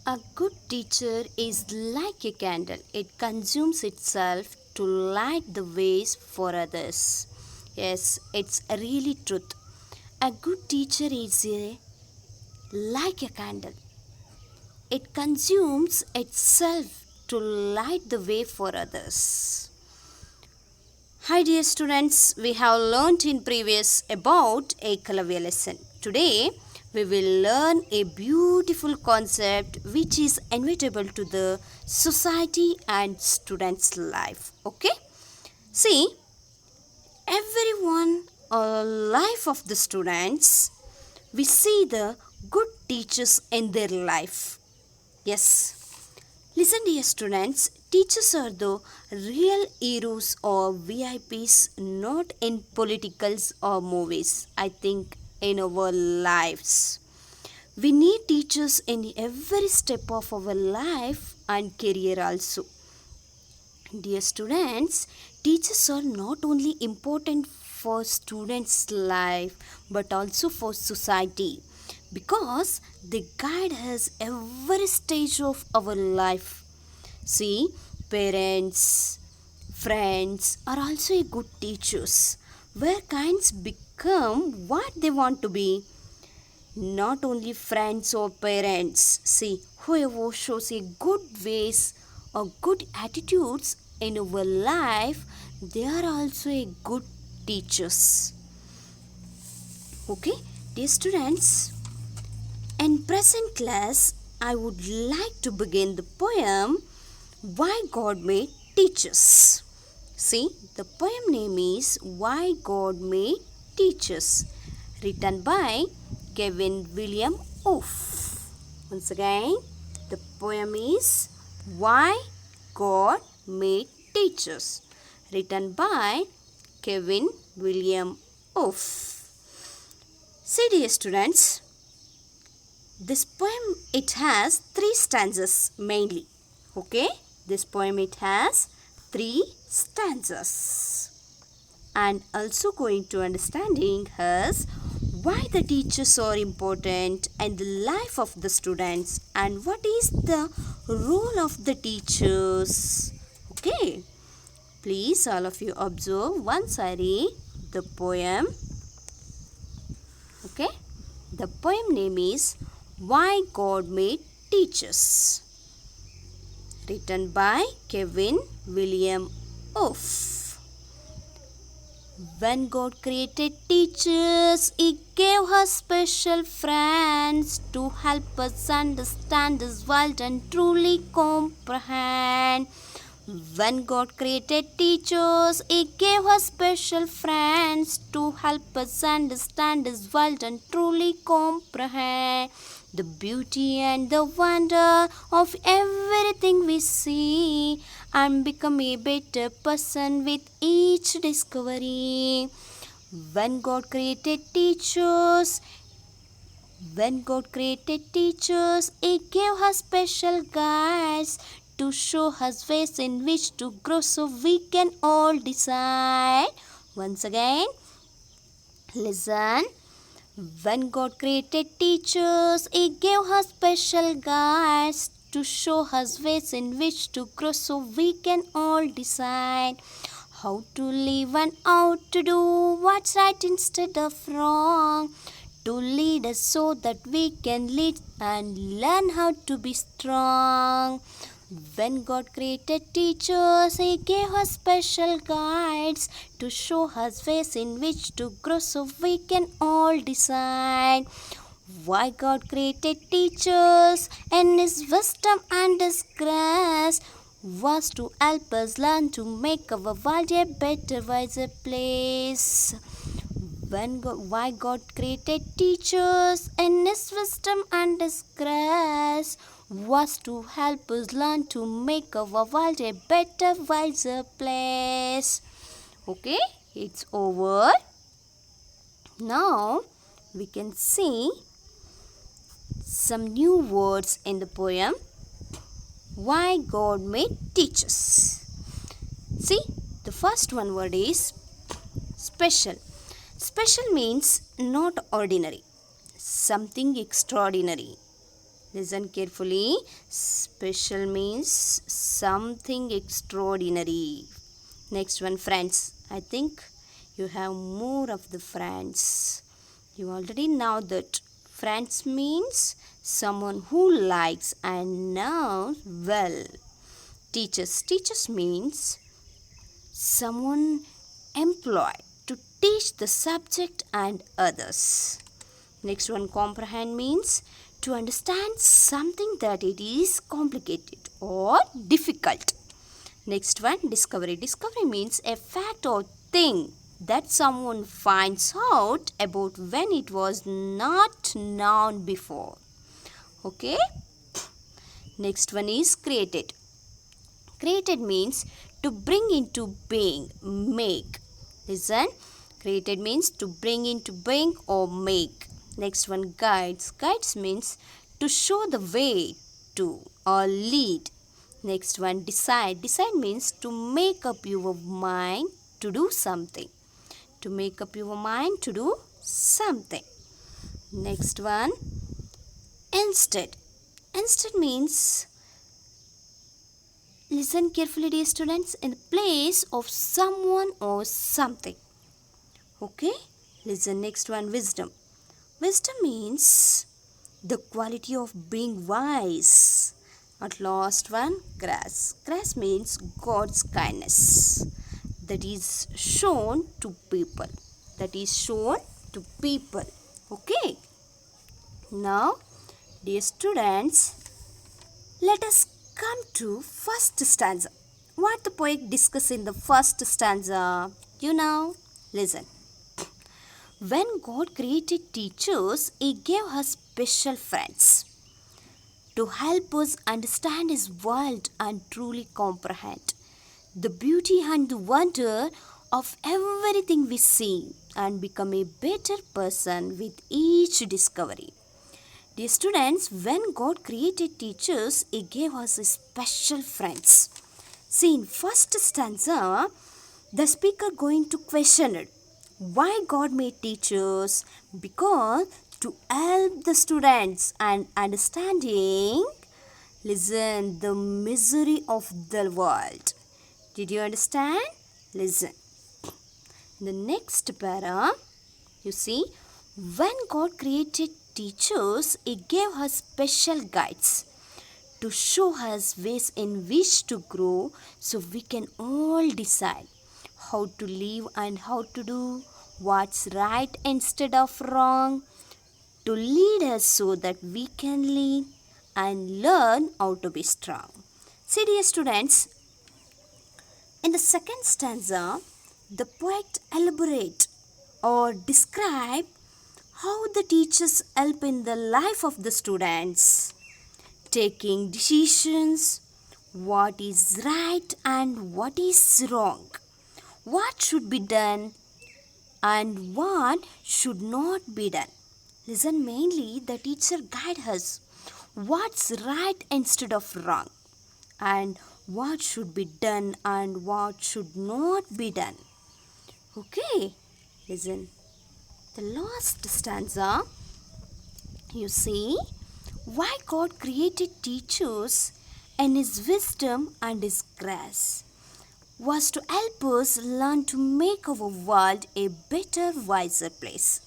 A good teacher is like a candle. It consumes itself to light the ways for others. Yes, it's a really truth. A good teacher is like a candle. It consumes itself to light the way for others. Hi dear students, we have learnt in previous about a Kalavya lesson. Today we will learn a beautiful concept which is inevitable to the society and students' life. Okay? See, everyone life of the students, we see the good teachers in their life. Yes. Listen dear students, teachers are the real heroes or VIPs not in politicals or movies. I think in our lives. We need teachers in every step of our life and career also. Dear students, teachers are not only important for students' life but also for society because they guide us every stage of our life. See, parents, friends are also good teachers where kinds become what they want to be. Not only friends or parents, see, whoever shows a good ways or good attitudes in our life, they are also a good teachers. Okay, dear students, in present class, I would like to begin the poem Why God Made Teachers. See, the poem name is Why God Made Teachers, written by Kevin William Oof. Once again, the poem is Why God Made Teachers, written by Kevin William Oof. See, dear students, this poem, it has 3 stanzas mainly. Okay, this poem, it has 3 stanzas. And also going to understanding is why the teachers are important in the life of the students and what is the role of the teachers. Okay, please all of you observe once I read the poem. Okay, the poem name is Why God Made Teachers, written by Kevin William Oof. When God created teachers, He gave us special friends to help us understand His world and truly comprehend. When God created teachers, He gave us special friends to help us understand His world and truly comprehend the beauty and the wonder of everything we see and become a better person with each discovery. When God created teachers, He gave us special guides to show us ways in which to grow so we can all decide. Once again, listen. When God created teachers, He gave us special guides to show us ways in which to grow so we can all decide how to live and how to do what's right instead of wrong, to lead us so that we can lead and learn how to be strong. When God created teachers, He gave us special guides to show us ways in which to grow so we can all decide why God created teachers and His wisdom and His grace was to help us learn to make our world a better, wiser place. Why God created teachers and His wisdom and His grace was to help us learn to make our world a better, wiser place. Okay, it's over. Now we can see some new words in the poem Why God Made Teachers. See, the first one word is special. Special means not ordinary, something extraordinary. Listen carefully. Special means something extraordinary. Next one, friends. I think you have more of the friends. You already know that friends means someone who likes and knows well. Teachers means someone employed to teach the subject and others. Next one, comprehend means to understand something that it is complicated or difficult. Next one, discovery. Discovery means a fact or thing that someone finds out about when it was not known before. Okay? Next one is created. Created means to bring into being, make. Listen. Created means to bring into being or make. Next one, guides. Guides means to show the way to or lead. Next one, decide. Decide means to make up your mind to do something. To make up your mind to do something. Next one, instead. Instead means, listen carefully dear students, in the place of someone or something. Okay? Listen, next one, wisdom. Wisdom means the quality of being wise. At last one, grace. Grace means God's kindness that is shown to people. That is shown to people. Okay? Now, dear students, let us come to first stanza. What the poet discusses in the first stanza? You know? Listen. When God created teachers, He gave us special friends to help us understand His world and truly comprehend the beauty and the wonder of everything we see and become a better person with each discovery. Dear students, when God created teachers, He gave us special friends. See, in first stanza, the speaker going to question it. Why God made teachers? Because to help the students and understanding, listen, the misery of the world. Did you understand? Listen. In the next para, you see, when God created teachers, He gave us special guides to show us ways in which to grow so we can all decide how to live and how to do what's right instead of wrong, to lead us so that we can lead and learn how to be strong. See, dear students, in the second stanza, the poet elaborate or describe how the teachers help in the life of the students, taking decisions, what is right and what is wrong, what should be done and what should not be done. Listen, mainly the teacher guide us what's right instead of wrong and what should be done and what should not be done. Okay, listen. The last stanza, you see, why God created teachers and His wisdom and His grace was to help us learn to make our world a better, wiser place.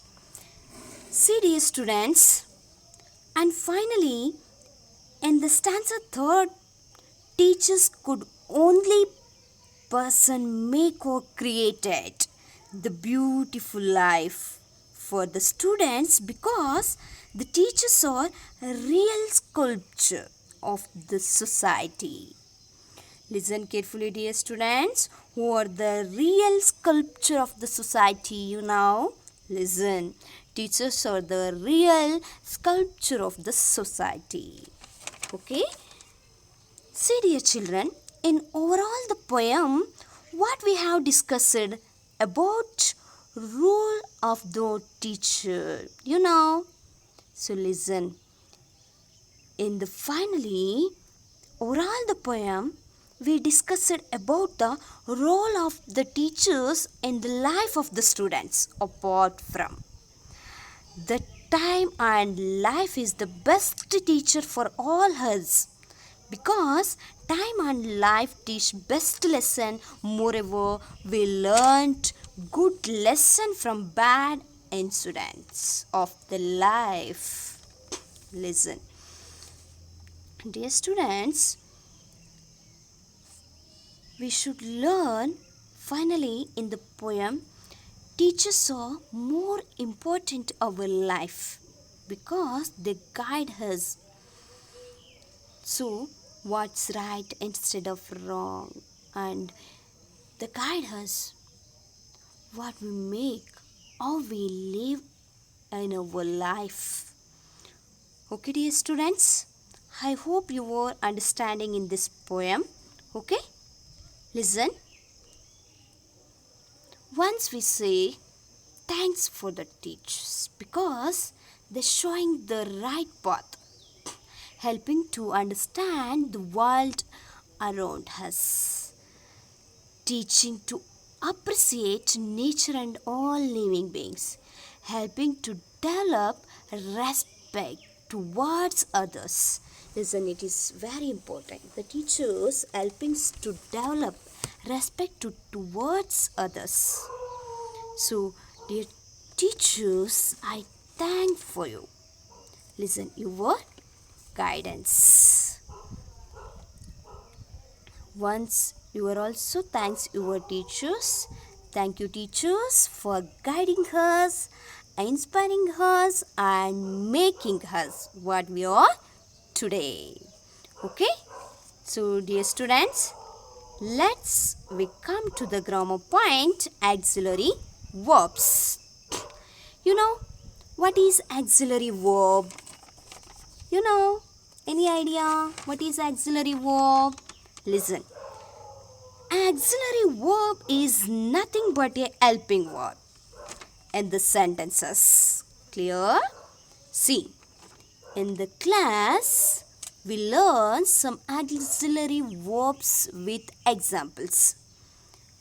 See, dear students, and finally, in the stanza third, teachers could only person make or created the beautiful life for the students because the teachers are a real sculpture of the society. Listen carefully, dear students, who are the real sculpture of the society, you know. Listen, teachers are the real sculpture of the society. Okay? See, dear children, in overall the poem, what we have discussed about role of the teacher, you know. So listen, in the finally, overall the poem, we discussed about the role of the teachers in the life of the students apart from the time and life is the best teacher for all us, because time and life teach best lesson. Moreover, we learned good lesson from bad incidents of the life. Listen, dear students, we should learn finally in the poem, teachers are more important our life because they guide us. So what's right instead of wrong, and they guide us what we make, how we live in our life. Okay, dear students, I hope you are understanding in this poem. Okay, listen. Once we say thanks for the teachers because they're showing the right path, helping to understand the world around us, teaching to appreciate nature and all living beings, helping to develop respect towards others. Listen, it is very important. The teachers helping to develop respect towards others. So, dear teachers, I thank for you. Listen, your guidance. Once you are also thanks your teachers. Thank you, teachers, for guiding us, inspiring us, and making us what we are today. Okay, so dear students, we come to the grammar point, auxiliary verbs. You know what is auxiliary verb? You know, any idea what is auxiliary verb? Listen, auxiliary verb is nothing but a helping word in the sentences. Clear? See, in the class, we learn some auxiliary verbs with examples.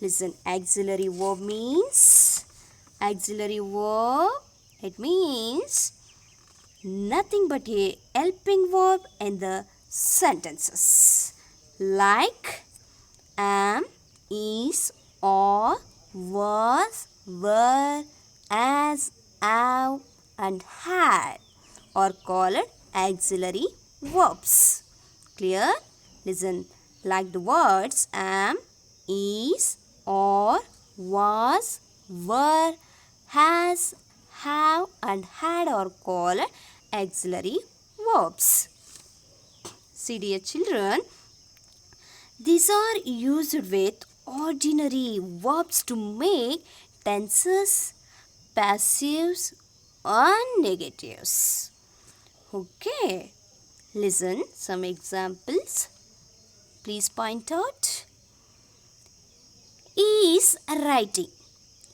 Listen, auxiliary verb means, it means nothing but a helping verb in the sentences. Like am, is, or, was, were, as, have, and had are called auxiliary verbs. Clear? Listen, like the words am, is, or, was, were, has, have, and had are called auxiliary verbs. See, dear children, these are used with ordinary verbs to make tenses, passives, and negatives. Okay, listen some examples. Please point out. Is writing.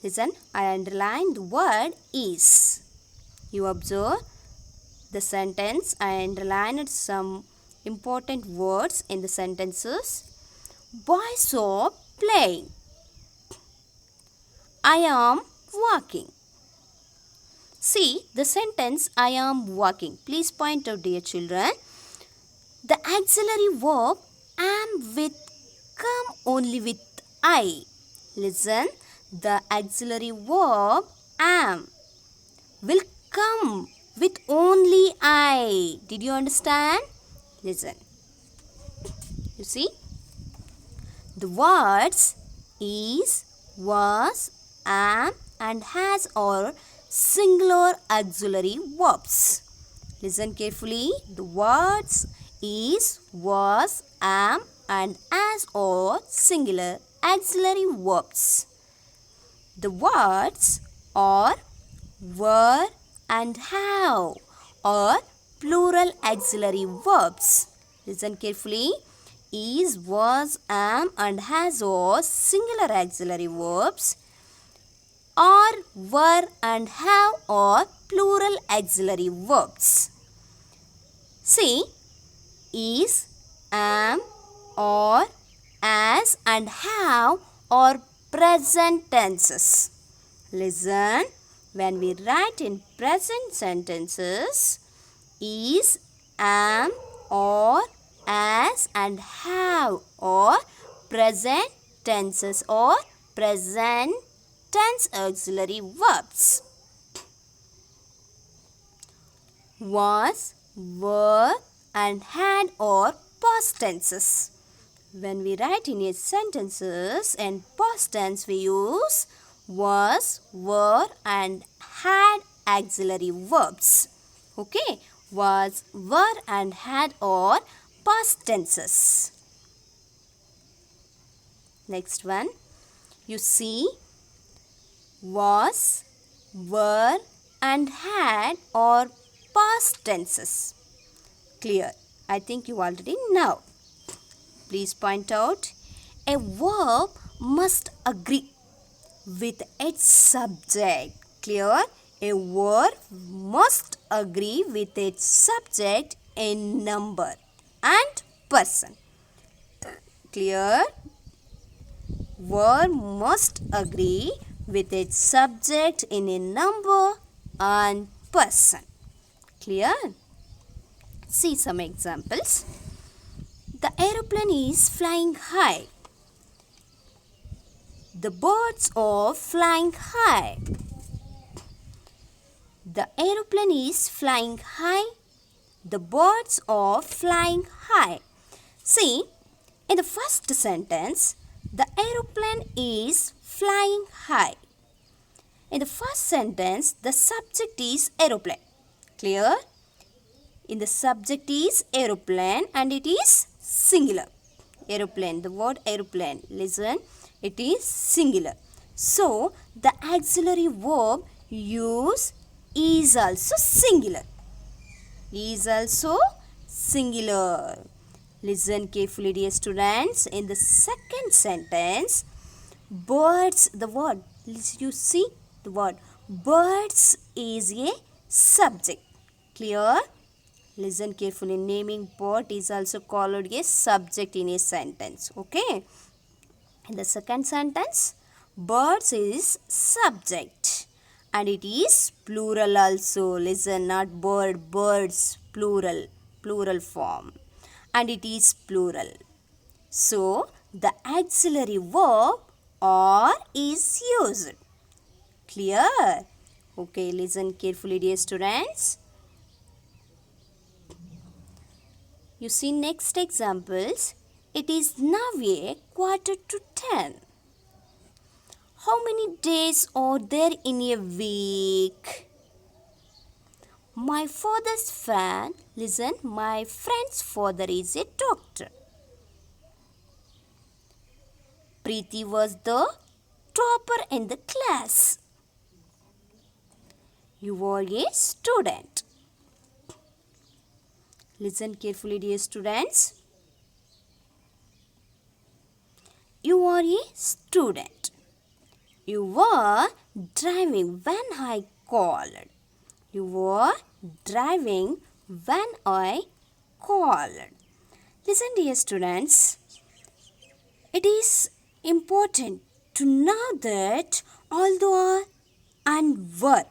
Listen, I underline the word is. You observe the sentence. I underlined some important words in the sentences. Boys are playing. I am walking. See the sentence I am walking. Please point out, dear children. The auxiliary verb am with come only with I. Listen, the auxiliary verb am will come with only I. Did you understand? Listen. You see? The words is, was, am, and has are singular auxiliary verbs. Listen carefully. The words is, was, am, and as are singular auxiliary verbs. The words are, were, and have are plural auxiliary verbs. Listen carefully. Is, was, am, and has are singular auxiliary verbs. Are, were, and have are plural auxiliary verbs. See, is, am, or, as, and have are present tenses. Listen, When we write in present sentences, is, am, or, as and have or present tenses or present tense auxiliary verbs. Was, were and had or past tenses. When we write in sentences and past tense, we use was, were and had auxiliary verbs. Okay, was, were and had or past tenses. Next one, you see was, were and had or past tenses. Clear? I think you already know. Please point out, a verb must agree with its subject. Clear? A verb must agree with its subject in number and person. Clear? Verb must agree with its subject in a number and person. Clear? See some examples. The aeroplane is flying high. The birds are flying high. The aeroplane is flying high. The birds are flying high. See, in the first sentence, the aeroplane is flying high. In the first sentence, the subject is aeroplane. Clear? In the subject is aeroplane and it is singular. Aeroplane, the word aeroplane, listen, it is singular. So, the auxiliary verb use is also singular. Is also singular. Listen carefully, dear students. In the second sentence, birds, the word, you see the word birds is a subject. Clear? Listen carefully. Naming bird is also called a subject in a sentence. Okay? In the second sentence, birds is subject. And it is plural also. Listen, not bird, birds, plural. Plural form. And it is plural. So, the auxiliary verb or is used. Clear? Okay, listen carefully, dear students. You see next examples. It is now a 9:45. How many days are there in a week? My father's friend, listen, my friend's father is a doctor. Preeti was the topper in the class. You are a student. Listen carefully, dear students. You are a student. You were driving when I called. You were driving when I called. Listen, dear students. It is important to know that although and were,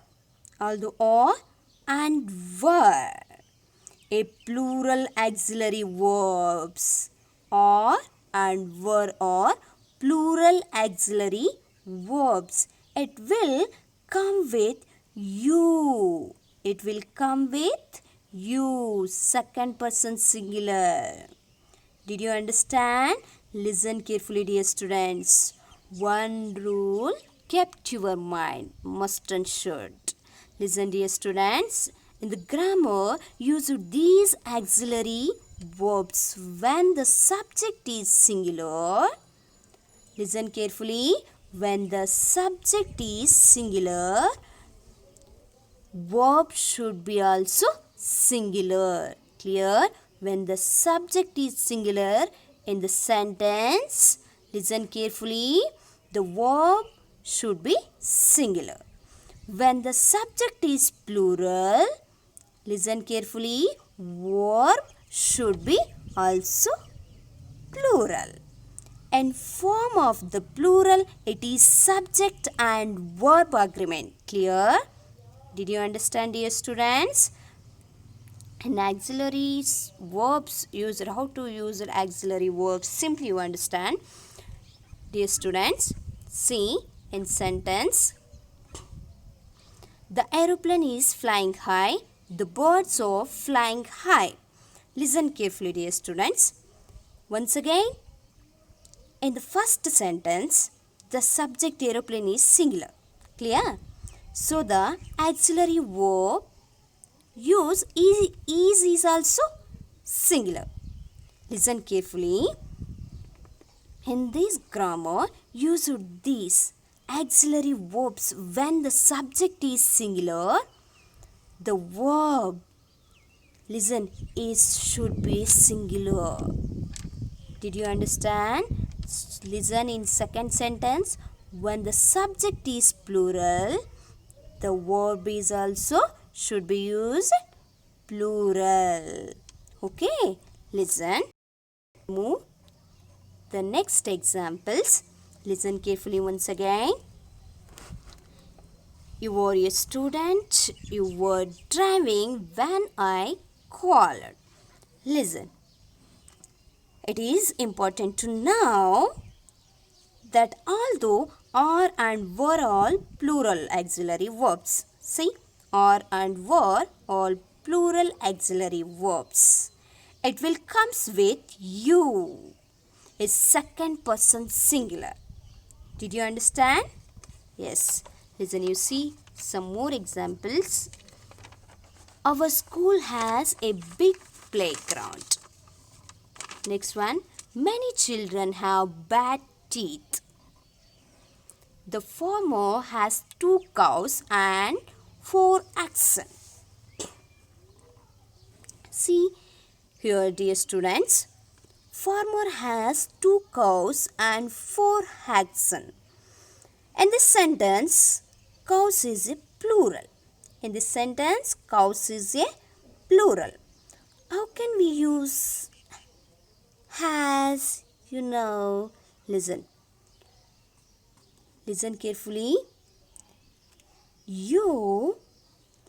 a plural auxiliary verbs or and were or plural auxiliary verbs. It will come with you. It will come with you. Second person singular. Did you understand? Listen carefully, dear students. One rule kept your mind must and should. Listen, dear students. In the grammar, use these auxiliary verbs when the subject is singular. Listen carefully. When the subject is singular, verb should be also singular. Clear? When the subject is singular in the sentence, listen carefully, the verb should be singular. When the subject is plural, listen carefully, verb should be also plural. And form of the plural, it is subject and verb agreement. Clear? Did you understand, dear students? And auxiliary verbs used, how to use auxiliary verbs, simply you understand. Dear students, see in sentence, the aeroplane is flying high, the birds are flying high. Listen carefully, dear students. Once again, in the first sentence, the subject aeroplane is singular. Clear? So the auxiliary verb use is also singular. Listen carefully. In this grammar, use these auxiliary verbs when the subject is singular. The verb, listen, should be singular. Did you understand? Listen in second sentence. When the subject is plural, the verb is also should be used plural. Okay, listen. Move the next examples. Listen carefully once again. You were a student. You were driving when I called. Listen. It is important to know that although are and were all plural auxiliary verbs. See, are and were all plural auxiliary verbs. It will comes with you, a second person singular. Did you understand? Yes. Listen, you see some more examples. Our school has a big playground. Next one, many children have bad teeth. The farmer has 2 cows and 4 oxen. See here, dear students, farmer has 2 cows and 4 oxen. In this sentence, cows is a plural. In this sentence, cows is a plural. How can we use has? Listen. Listen carefully. You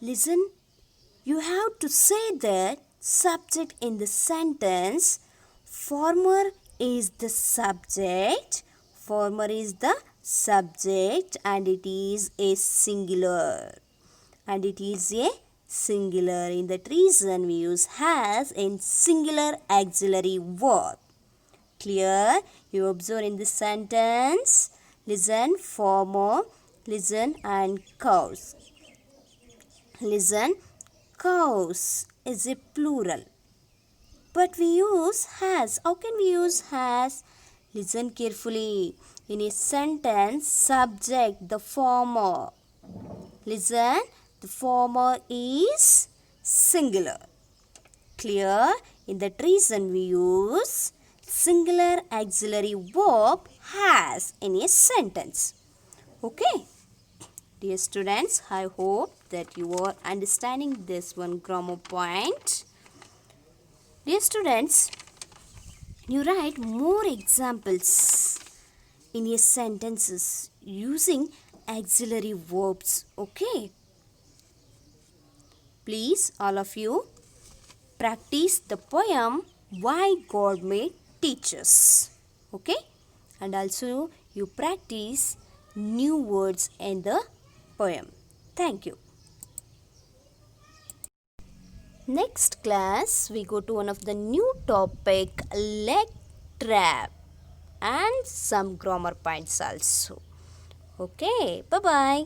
have to say that subject in the sentence. Farmer is the subject. Farmer is the subject and it is a singular. And it is a singular. In that reason, we use has in singular auxiliary verb. Clear? You observe in this sentence. Listen, farmer, listen, and cows. Listen, cows is a plural. But we use has. How can we use has? Listen carefully. In a sentence, subject, the farmer. Listen, the farmer is singular. Clear? In that reason, we use singular auxiliary verb has in a sentence. Okay? Dear students, I hope that you are understanding this one grammar point. Dear students, you write more examples in your sentences using auxiliary verbs. Okay? Please, all of you, practice the poem Why God Made Teachers. Okay? And also you practice new words in the poem. Thank you. Next class, we go to one of the new topic, leg trap, and some grammar points also. Okay, bye-bye.